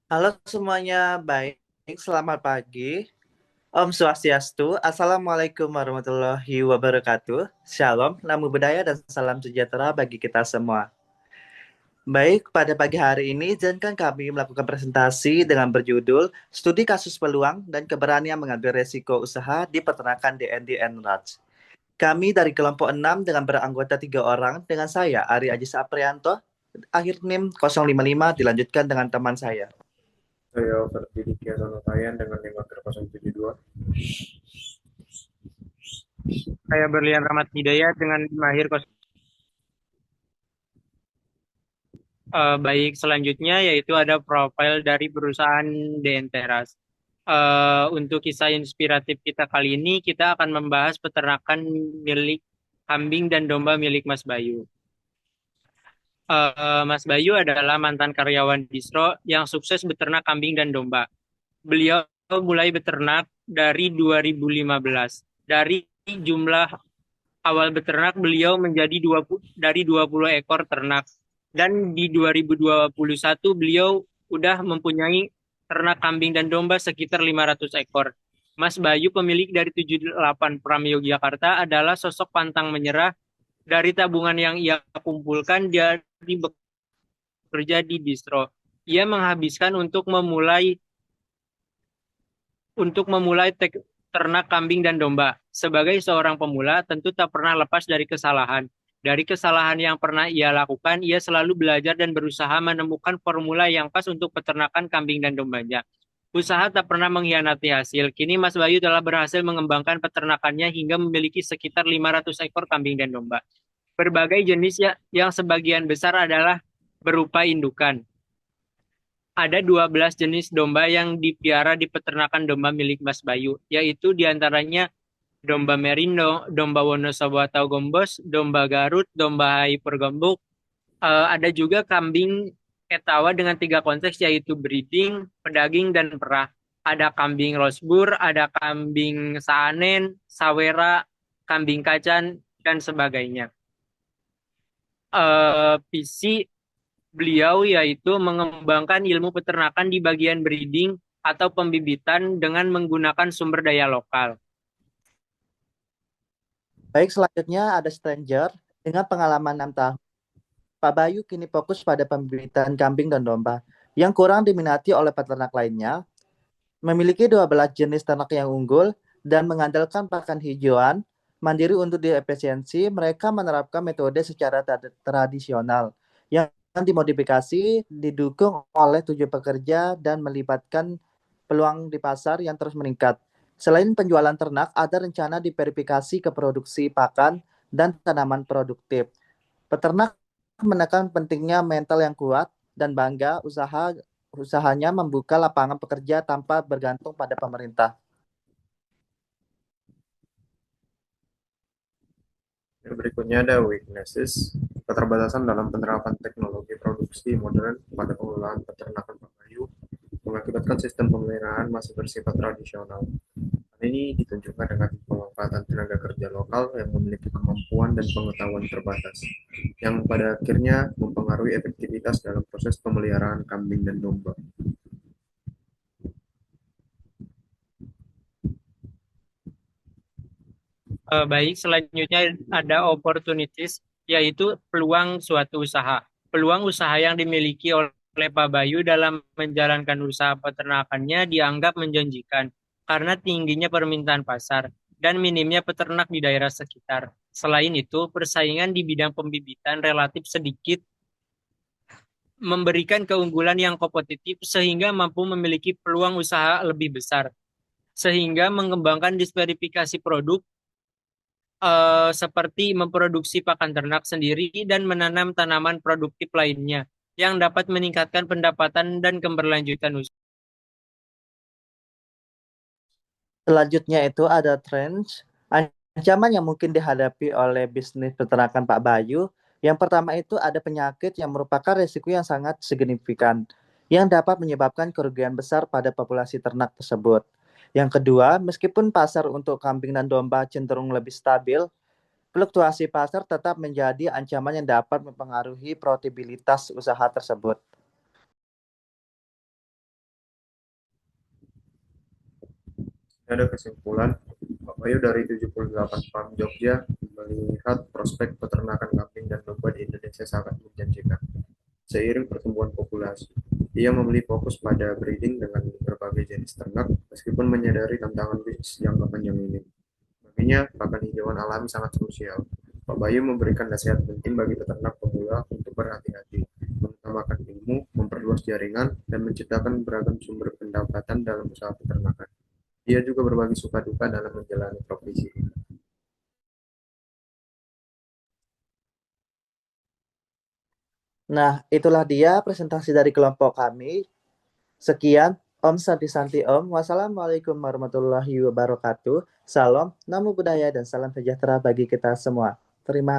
Halo semuanya, baik. Selamat pagi. Om Swastiastu. Assalamualaikum warahmatullahi wabarakatuh. Shalom, namo buddhaya dan salam sejahtera bagi kita semua. Baik, pada pagi hari ini izinkan kami melakukan presentasi dengan berjudul Studi Kasus Peluang dan Keberanian Mengambil Resiko Usaha di Peternakan DND Enlarge. Kami dari kelompok 6 dengan beranggota 3 orang dengan saya, Ari Ajis Aprianto, akhir NIM 055 dilanjutkan dengan teman saya. Saya Ferdidia Sonatayan dengan 5.072. Saya Berlian Rahmat Hidayat dengan mahir baik selanjutnya yaitu ada profil dari perusahaan DN Teras. Untuk kisah inspiratif kita kali ini kita akan membahas peternakan milik kambing dan domba milik Mas Bayu. Mas Bayu adalah mantan karyawan distro yang sukses beternak kambing dan domba. Beliau mulai beternak dari 2015. Dari jumlah awal beternak beliau menjadi 20 ekor ternak, dan di 2021 beliau udah mempunyai ternak kambing dan domba sekitar 500 ekor. Mas Bayu, pemilik dari 78 Pram Yogyakarta, adalah sosok pantang menyerah. Dari tabungan yang ia kumpulkan, dia bekerja di distro. Ia menghabiskan untuk memulai ternak kambing dan domba. Sebagai seorang pemula, tentu tak pernah lepas dari kesalahan. Dari kesalahan yang pernah ia lakukan, ia selalu belajar dan berusaha menemukan formula yang pas untuk peternakan kambing dan dombanya. Usaha tak pernah mengkhianati hasil. Kini Mas Bayu telah berhasil mengembangkan peternakannya hingga memiliki sekitar 500 ekor kambing dan domba. Berbagai jenis yang sebagian besar adalah berupa indukan. Ada 12 jenis domba yang dipiara di peternakan domba milik Mas Bayu, yaitu diantaranya domba Merindo, domba Wonosobo atau Gombos, domba Garut, domba Hyper Gembuk. Ada juga kambing Etawa dengan 3 konteks, yaitu breeding, pedaging, dan perah. Ada kambing Rosbur, ada kambing Saanen, Sawera, kambing Kacan, dan sebagainya. Visi beliau yaitu mengembangkan ilmu peternakan di bagian breeding atau pembibitan dengan menggunakan sumber daya lokal. Baik, selanjutnya ada Stranger dengan pengalaman 6 tahun. Pak Bayu kini fokus pada pembibitan kambing dan domba yang kurang diminati oleh peternak lainnya, memiliki 12 jenis ternak yang unggul dan mengandalkan pakan hijauan mandiri untuk diefisiensi. Mereka menerapkan metode secara tradisional yang dimodifikasi, didukung oleh 7 pekerja dan melibatkan peluang di pasar yang terus meningkat. Selain penjualan ternak, ada rencana diverifikasi ke produksi pakan dan tanaman produktif. Peternak menekan pentingnya mental yang kuat dan bangga usahanya membuka lapangan pekerja tanpa bergantung pada pemerintah. Yang berikutnya ada weaknesses, keterbatasan dalam penerapan teknologi produksi modern pada pengelolaan peternakan Papayu mengakibatkan sistem pemeliharaan masih bersifat tradisional. Hal ini ditunjukkan dengan pemanfaatan tenaga kerja lokal yang memiliki kemampuan dan pengetahuan terbatas, yang pada akhirnya mempengaruhi efektivitas dalam proses pemeliharaan kambing dan domba. Baik, selanjutnya ada opportunities, yaitu peluang suatu usaha. Peluang usaha yang dimiliki oleh Pak Bayu dalam menjalankan usaha peternakannya dianggap menjanjikan karena tingginya permintaan pasar dan minimnya peternak di daerah sekitar. Selain itu, persaingan di bidang pembibitan relatif sedikit, memberikan keunggulan yang kompetitif sehingga mampu memiliki peluang usaha lebih besar. Sehingga mengembangkan diversifikasi produk, seperti memproduksi pakan ternak sendiri dan menanam tanaman produktif lainnya yang dapat meningkatkan pendapatan dan keberlanjutan usaha. Selanjutnya itu ada trends, ancaman yang mungkin dihadapi oleh bisnis peternakan Pak Bayu. Yang pertama itu ada penyakit yang merupakan risiko yang sangat signifikan, yang dapat menyebabkan kerugian besar pada populasi ternak tersebut. Yang kedua, meskipun pasar untuk kambing dan domba cenderung lebih stabil, fluktuasi pasar tetap menjadi ancaman yang dapat mempengaruhi profitabilitas usaha tersebut. Ada kesimpulan, Pak Bayu dari 78 farm Jogja melihat prospek peternakan kambing dan domba di Indonesia sangat menjanjikan. Seiring pertumbuhan populasi, ia memilih fokus pada breeding dengan berbagai jenis ternak, meskipun menyadari tantangan bisnis jangka panjang ini. Baginya, pakan hijauan alami sangat krusial. Pak Bayu memberikan nasihat penting bagi peternak pemula untuk berhati-hati, mengutamakan ilmu, memperluas jaringan, dan menciptakan beragam sumber pendapatan dalam usaha peternakan. Ia juga berbagi suka duka dalam menjalani profesi. Nah, itulah dia presentasi dari kelompok kami. Sekian, Om Santi Santi Om. Wassalamualaikum warahmatullahi wabarakatuh. Salam, namo buddhaya, dan salam sejahtera bagi kita semua. Terima kasih.